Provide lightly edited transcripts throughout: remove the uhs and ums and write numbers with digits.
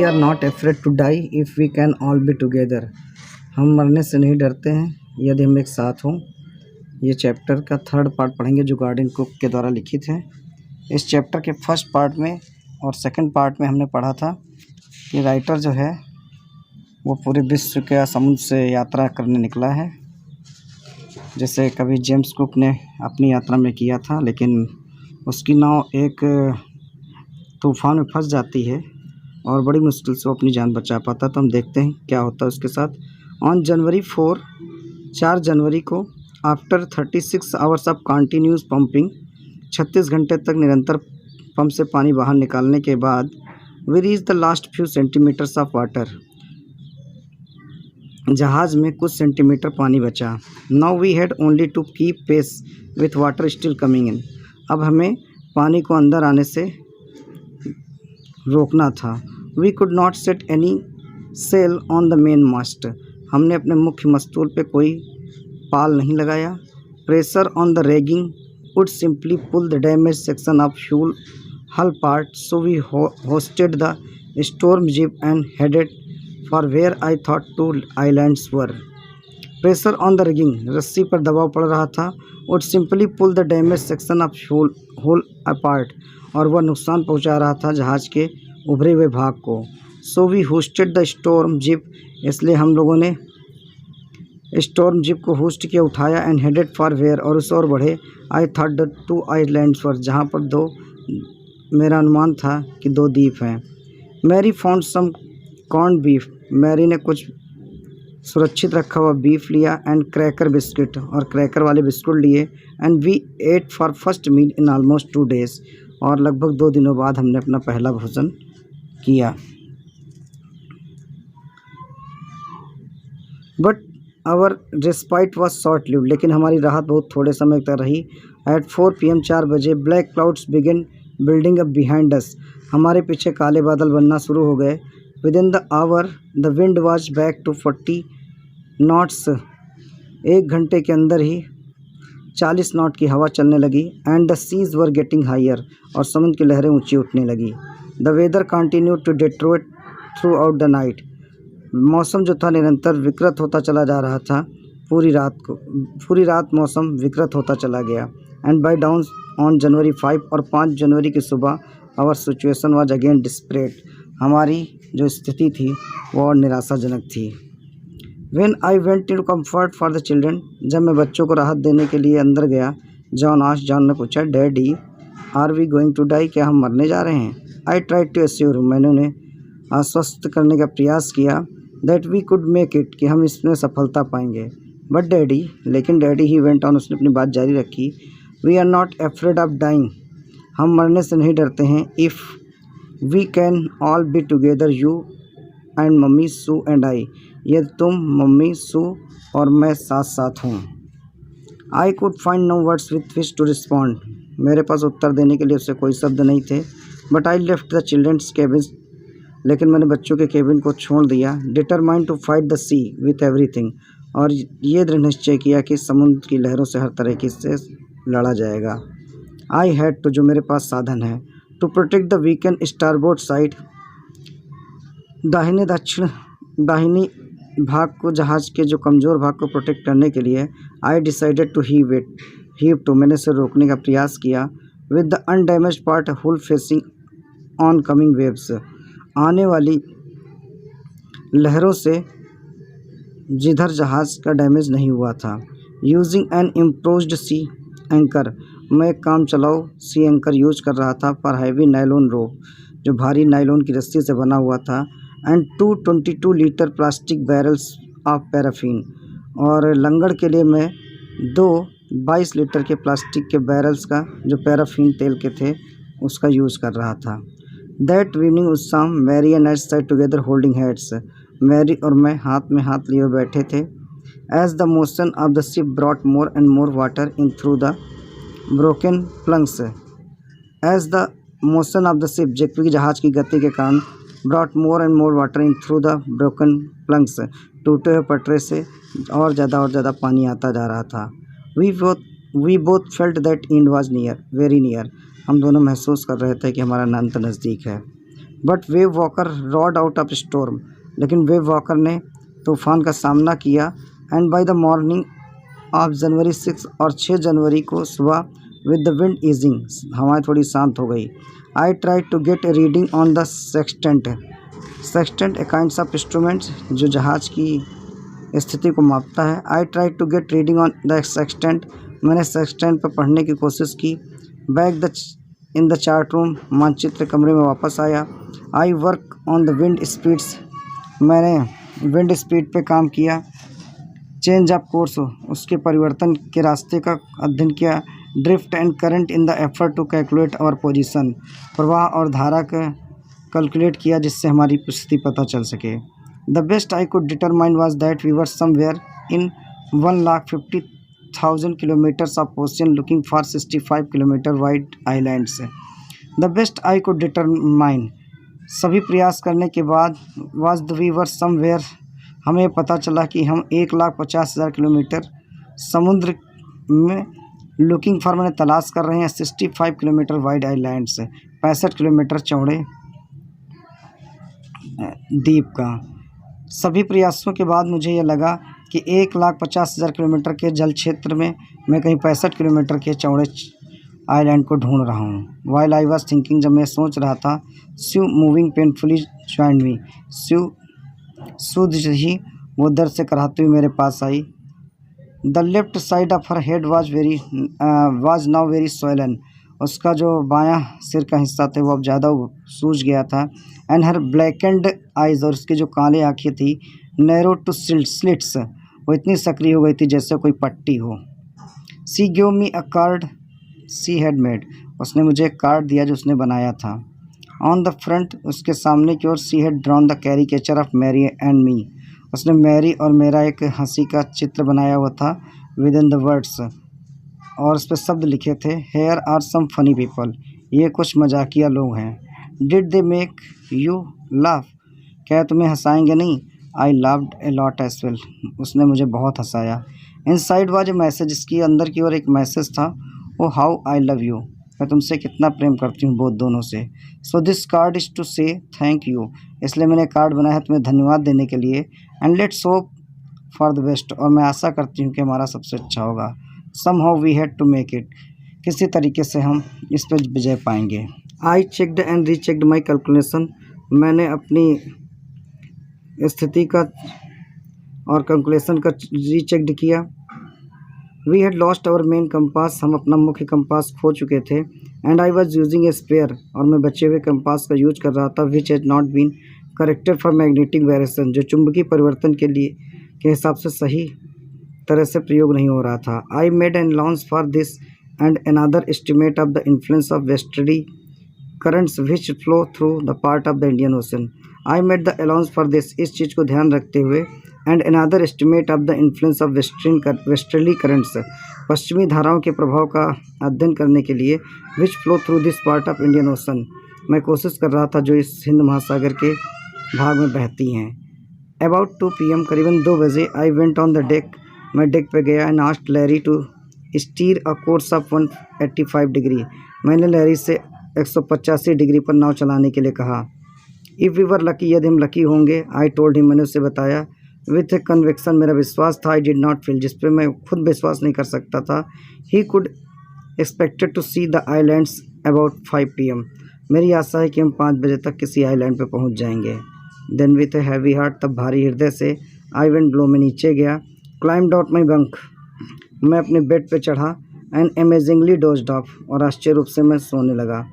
Are not afraid to die if we can all be together. हम मरने से नहीं डरते हैं यदि हम एक साथ हों। ये चैप्टर का 3rd पार्ट पढ़ेंगे जो गार्डन कुक के द्वारा लिखित है। इस चैप्टर के 1st पार्ट में और 2nd पार्ट में हमने पढ़ा था कि राइटर जो है वो पूरे विश्व के समुद्र से यात्रा करने निकला है, जैसे कभी जेम्स कुक ने अपनी यात्रा में किया था, लेकिन उसकी नाव एक तूफ़ान में फंस जाती है और बड़ी मुश्किल से वो अपनी जान बचा पाता। तो हम देखते हैं क्या होता है उसके साथ। ऑन जनवरी 4 जनवरी को after 36 hours of continuous pumping, 36 घंटे तक निरंतर पंप से पानी बाहर निकालने के बाद, we reach the last few centimetres of water, जहाज़ में कुछ सेंटीमीटर पानी बचा। Now we had only to keep pace with water still coming in. अब हमें पानी को अंदर आने से रोकना था। We could not set any sail on the main mast. हमने अपने मुख्य मस्तूल पे कोई पाल नहीं लगाया। Pressure on the rigging would simply pull the damage section of fuel हल part, so we hoisted the storm jib and headed for where I thought 2 islands were. Pressure on the rigging, रस्सी पर दबाव पड़ रहा था। Would simply pull the damage section of fuel hull apart, और वह नुकसान पहुंचा रहा था जहाज़ के उभरे हुए भाग को। So we hoisted the storm jib, इसलिए हम लोगों ने स्टॉर्म जिप को होस्ट किया, उठाया। एंड हेडेड फॉर वेयर, और उस ओर बढ़े। आई थॉट द 2 आइलैंड्स पर, जहाँ पर 2, मेरा अनुमान था कि 2 द्वीप हैं। Mary found some corn beef, Mary ने कुछ सुरक्षित रखा हुआ बीफ लिया। एंड क्रैकर बिस्किट, और क्रैकर वाले बिस्कुट लिए। And we ate for first meal in almost 2 days, और लगभग 2 दिनों बाद हमने अपना पहला भोजन किया। But our respite was short lived, लेकिन हमारी राहत बहुत थोड़े समय तक रही। एट 4 PM 4 बजे black clouds begin building up behind us, हमारे पीछे काले बादल बनना शुरू हो गए। Within the hour the wind was back to 40 knots, 1 घंटे के अंदर ही 40 नॉट की हवा चलने लगी। And the seas were getting higher, और समुद्र की लहरें ऊंची उठने लगी। The weather continued to deteriorate throughout the night, मौसम जो था निरंतर विकृत होता चला जा रहा था। पूरी रात मौसम विकृत होता चला गया। And by dawn on January 5, और 5 जनवरी की सुबह, our situation was again desperate, हमारी जो स्थिति थी वो और निराशाजनक थी। When I went into comfort for the children, जब मैं बच्चों को राहत देने के लिए अंदर गया, जॉन ने पूछा, daddy are we going to die, क्या हम मरने जा रहे हैं? आई ट्राइड टू एश्योर, मैंने उन्हें आश्वस्त करने का प्रयास किया, that we could make it, कि हम इसमें सफलता पाएंगे। बट डैडी, लेकिन डैडी, ही वेंट ऑन, उसने अपनी बात जारी रखी, we are not afraid of dying, हम मरने से नहीं डरते हैं। If we can all be together, you and mummy, Sue and I, यदि तुम, मम्मी, सू और मैं साथ साथ हूँ। I could find no words with which to respond, मेरे पास उत्तर देने के लिए उससे कोई शब्द नहीं थे। But I left the children's cabin, लेकिन मैंने बच्चों के केबिन को छोड़ दिया। Determined to fight the sea with everything, और ये दृढ़ निश्चय किया कि समुद्र की लहरों से हर तरीके से लड़ा जाएगा। आई हैड टू, जो मेरे पास साधन है, to protect the weakened starboard side, दाहिनी भाग को, जहाज़ के जो कमज़ोर भाग को प्रोटेक्ट करने के लिए। I decided to heave to, मैंने इसे रोकने का प्रयास किया। With the undamaged part hull facing oncoming waves, आने वाली लहरों से जिधर जहाज़ का डैमेज नहीं हुआ था। यूजिंग एन इम्प्रोव्ड सी एंकर, मैं काम चलाओ सी एंकर यूज कर रहा था। फॉर हैवी नायलॉन रोप, जो भारी नायलॉन की रस्सी से बना हुआ था। And 222 litre plastic barrels of paraffin, और लंगड़ के लिए मैं 2 22 लीटर के प्लास्टिक के बैरल्स का, जो पैराफिन तेल के थे, उसका यूज़ कर रहा था। दैट इवनिंग, उस शाम, Mary and I sat together holding hands, Mary और मैं हाथ में हाथ लिए बैठे थे। As the motion of the ship brought more and more water in through the broken planks, as the motion of the ship, जबकि जहाज़ की गति के कारण, brought more and more water in through the broken planks, टूटे हुए पटरे से और ज़्यादा पानी आता जा रहा था। We both felt that end was near, very near, हम दोनों महसूस कर रहे थे कि हमारा अंत नज़दीक है। But wave walker rod out of storm, लेकिन वेव वॉकर ने तूफ़ान का सामना किया। And by the morning of January 6 और 6 जनवरी को सुबह विद द विंड ईजिंग, हवाएं थोड़ी शांत हो गई। I try to get a reading on the sextant. Sextant a kinds of instruments जो जहाज़ की स्थिति को मापता है। I try to get reading on the sextant, मैंने सेक्सटेंट पर पढ़ने की कोशिश की। Back the in the chart room, मानचित्र कमरे में वापस आया। I work on the wind speeds, मैंने विंड स्पीड पे काम किया। चेंज ऑफ कोर्स, उसके परिवर्तन के रास्ते का अध्ययन किया। Drift and current in the effort to calculate our position, प्रवाह और धारा का कैलकुलेट किया जिससे हमारी स्थिति पता चल सके। The best I could determine was that we were somewhere in 1,50,000 kilometres of ocean looking for 65 kilometre wide islands. The best I could determine, सभी प्रयास करने के बाद, was the we were somewhere, हमें पता चला कि हम 1,50,000 किलोमीटर समुद्र में लुकिंग फॉर, मैंने तलाश कर रहे हैं 65 किलोमीटर वाइड आइलैंड्स, 65 किलोमीटर चौड़े द्वीप का। सभी प्रयासों के बाद मुझे यह लगा कि 1,50,000 किलोमीटर के जल क्षेत्र में मैं कहीं 65 किलोमीटर के चौड़े आइलैंड को ढूंढ रहा हूँ। वाइल आई वॉज थिंकिंग, जब मैं सोच रहा था, Sue moving painfully join me, Sue सुध ही वो दर्द से कराहती हुई मेरे पास आई। The left side of her head was now very swollen, उसका जो बायां सिर का हिस्सा था वो अब ज़्यादा सूज गया था। एंड हर ब्लैकेंड आइज, और उसकी जो काली आँखें थी, नैरो टू स्लिट्स, वो इतनी सक्रिय हो गई थी जैसे कोई पट्टी हो। She give me a card she had made, उसने मुझे एक कार्ड दिया जो उसने बनाया था। ऑन द फ्रंट, उसके सामने की ओर, she had drawn the caricature of Mary and me, उसने मैरी और मेरा एक हंसी का चित्र बनाया हुआ था। विद इन द वर्ड्स, और उस पर शब्द लिखे थे, here are some funny people, ये कुछ मजाकिया लोग हैं। Did they make you laugh, क्या तुम्हें हंसाएंगे नहीं? I laughed a lot as well, उसने मुझे बहुत हंसाया। इनसाइड वाज ए मैसेज, इसकी अंदर की ओर एक मैसेज था, oh how I love you, मैं तुमसे कितना प्रेम करती हूँ, बहुत दोनों से। So this card is to say thank you, इसलिए मैंने कार्ड बनाया है तुम्हें धन्यवाद देने के लिए। And let's hope for the best, और मैं आशा करती हूँ कि हमारा सबसे अच्छा होगा। Somehow we had to make it, किसी तरीके से हम इस पर विजय पाएंगे। I checked and rechecked my calculation, मैंने अपनी स्थिति का और कैलकुलेशन का रीचेक्ड किया। We had lost our main compass, हम अपना मुख्य कंपास खो चुके थे। And I was using a spare, और मैं बचे हुए कंपास का यूज कर रहा था, which has not been corrected for magnetic variation, जो चुंबकीय परिवर्तन के लिए के हिसाब से सही तरह से प्रयोग नहीं हो रहा था। I made an allowance for this and another estimate of the influence of westerly currents which flow through the part of the Indian ocean. I made the allowance for this, इस चीज़ को ध्यान रखते हुए, and another estimate of the influence of westerly currents, पश्चिमी धाराओं के प्रभाव का अध्ययन करने के लिए, विच flow through this part of Indian ocean, मैं कोशिश कर रहा था जो इस हिंद महासागर के भाग में बहती हैं। अबाउट 2 PM, करीबन 2 बजे, I went on the deck, मैं डेक पे गया। And asked Larry to steer a course of 185 degree, मैंने लैरी से 185 डिग्री पर नाव चलाने के लिए कहा। इफ़ वी वर लकी, यदि हम लकी होंगे, आई टोल्ड हिम, मैंने उससे बताया। विथ ए कन्विक्शन, मेरा विश्वास था, आई डिड नॉट फील, जिस पे मैं खुद विश्वास नहीं कर सकता था। He could expected to see the islands about 5 PM, मेरी आशा है कि हम 5 बजे तक किसी आइलैंड पे पहुंच जाएंगे। Then with a heavy heart, तब भारी हृदय से, आई वेंट ब्लो, में नीचे गया। क्लाइम्ड आउट माई बंक, मैं अपने बेड पे चढ़ा। एंड अमेजिंगली डोज्ड ऑफ, और आश्चर्य रूप से मैं सोने लगा।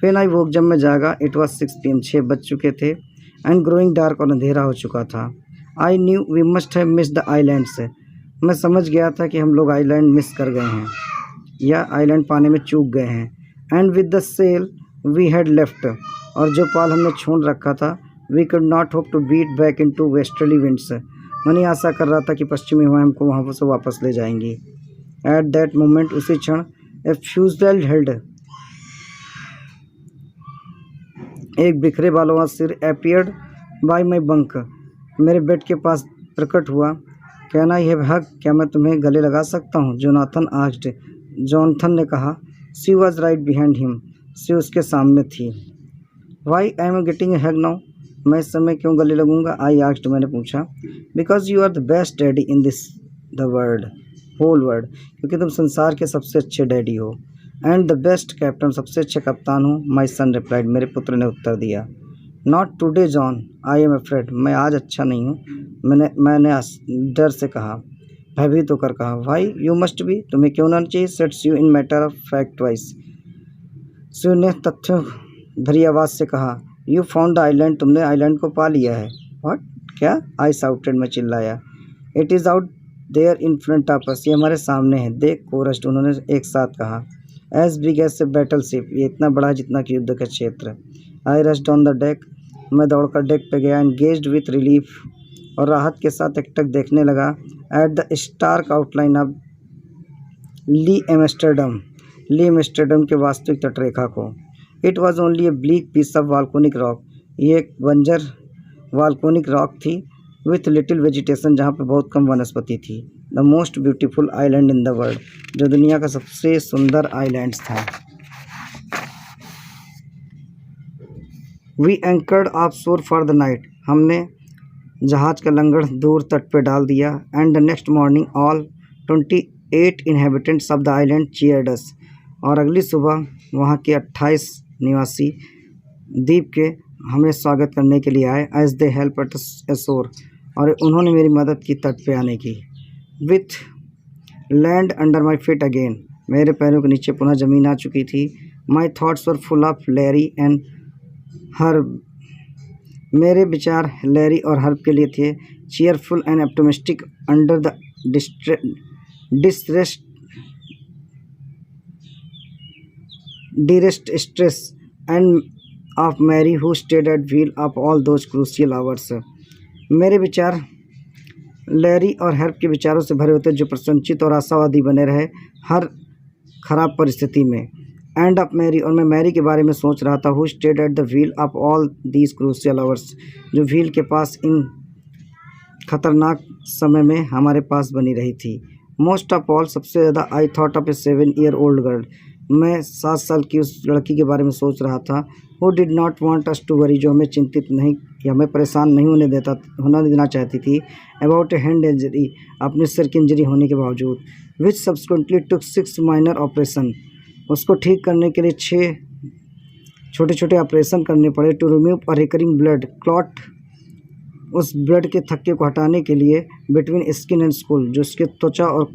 फिर आई वोक, जब मैं जागा, इट वॉज 6 PM, 6 बज चुके थे। एंड ग्रोइंग डार्क, और अंधेरा हो चुका था। I knew we must have miss the islands, मैं समझ गया था कि हम लोग आइलैंड मिस कर गए हैं, या आइलैंड पाने में चूक गए हैं। And with the sail we had left, और जो पाल हमने छोड़ रखा था, we could not hope to beat back into westerly winds, मैंने आशा कर रहा था कि पश्चिमी हवाएं हमको वहाँ से वापस ले जाएंगी। एट दैट मोमेंट, उसी क्षण, ए फ्यूजल हेल्ड, एक बिखरे बालों वाला सिर अपीयर्ड बाय माई बंक, मेरे बेड के पास प्रकट हुआ। कहना यह भाग, क्या मैं तुम्हें गले लगा सकता हूँ? जोनाथन आस्क्ड, जॉनथन ने कहा। She was right behind him, she उसके सामने थी। Why I am getting a hug now, मैं इस समय क्यों गले लगूंगा? आई आस्क्ड, मैंने पूछा। Because you are the best daddy in this the world, whole world, क्योंकि तुम संसार के सबसे अच्छे डैडी हो। एंड द बेस्ट कैप्टन, सबसे अच्छे कप्तान हो। माई सन रिप्लाइड, मेरे पुत्र ने उत्तर दिया। Not today John, I am afraid, मैं आज अच्छा नहीं हूँ, मैंने डर से कहा, भयभीत होकर कहा। वाई यू मस्ट बी, तुम्हें क्यों ना चाहिए? Said Sue in matter of fact voice, Sue ने तथ्यों भरी आवाज़ से कहा। यू फाउंड द आइलैंड, तुमने आइलैंड को पा लिया है। व्हाट, क्या? आई साउटेड, मैं चिल्लाया। It is out there in front of us, ये हमारे सामने है। दे कोरस्ड, उन्होंने एक साथ कहा। As big as a battleship, ये इतना बड़ा है जितना कि युद्ध का क्षेत्र। I rushed on the deck, मैं दौड़कर डेक पे गया। एंगेज्ड विथ रिलीफ, और राहत के साथ एकटक देखने लगा। At the stark outline of Ile Amsterdam के वास्तविक तटरेखा को। It was only a bleak piece of volcanic rock, ये एक बंजर वाल्कोनिक रॉक थी। विथ लिटिल वेजिटेशन, जहाँ पे बहुत कम वनस्पति थी। The most beautiful island in the world, जो दुनिया का सबसे सुंदर आइलैंड था। We anchored off shore for the night, हमने जहाज का लंगर दूर तट पे डाल दिया। And the next morning all 28 inhabitants of the island cheered us, और अगली सुबह वहाँ के 28 निवासी द्वीप के हमें स्वागत करने के लिए आए। As they help at ashore, और उन्होंने मेरी मदद की तट पे आने की। With land under my feet again, मेरे पैरों के नीचे पुनः ज़मीन आ चुकी थी। My thoughts were full of Larry and Herb, मेरे विचार लैरी और हर्ब के लिए थे। Cheerful and optimistic under the direst stress and of Mary who stayed at wheel of all those crucial hours, मेरे विचार लैरी और हर्ब के विचारों से भरे होते जो प्रसन्नचित और आशावादी बने रहे हर खराब परिस्थिति में। एंड ऑफ मैरी, और मैं मैरी के बारे में सोच रहा था। Who stayed at the wheel of all these crucial hours, जो व्हील के पास इन खतरनाक समय में हमारे पास बनी रही थी। मोस्ट ऑफ ऑल, सबसे ज़्यादा, I thought of A 7-year-old girl, मैं 7 साल की उस लड़की के बारे में सोच रहा था। Who did not want us to worry, जो हमें चिंतित नहीं या हमें परेशान नहीं होने देना चाहती थी। अबाउट ए हैंड इंजरी, अपने सिर की इंजरी होने के बावजूद। विच सब्सिक्वेंटली टुक 6 माइनर ऑपरेशन, उसको ठीक करने के लिए 6 छोटे छोटे ऑपरेशन करने पड़े। To remove a recurring blood clot, उस ब्लड के थक्के को हटाने के लिए। बिटवीन स्किन एंड स्कुल, जो उसके त्वचा और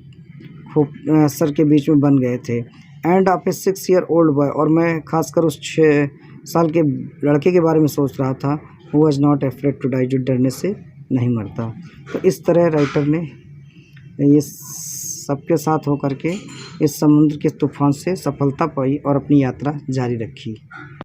सर के बीच में बन गए थे। End of A 6-year-old boy, और मैं खासकर उस 6 साल के लड़के के बारे में सोच रहा था। Who was not afraid to die, जो डरने से नहीं मरता। तो इस तरह राइटर ने ये सबके साथ होकर के इस समुद्र के तूफान से सफलता पाई और अपनी यात्रा जारी रखी।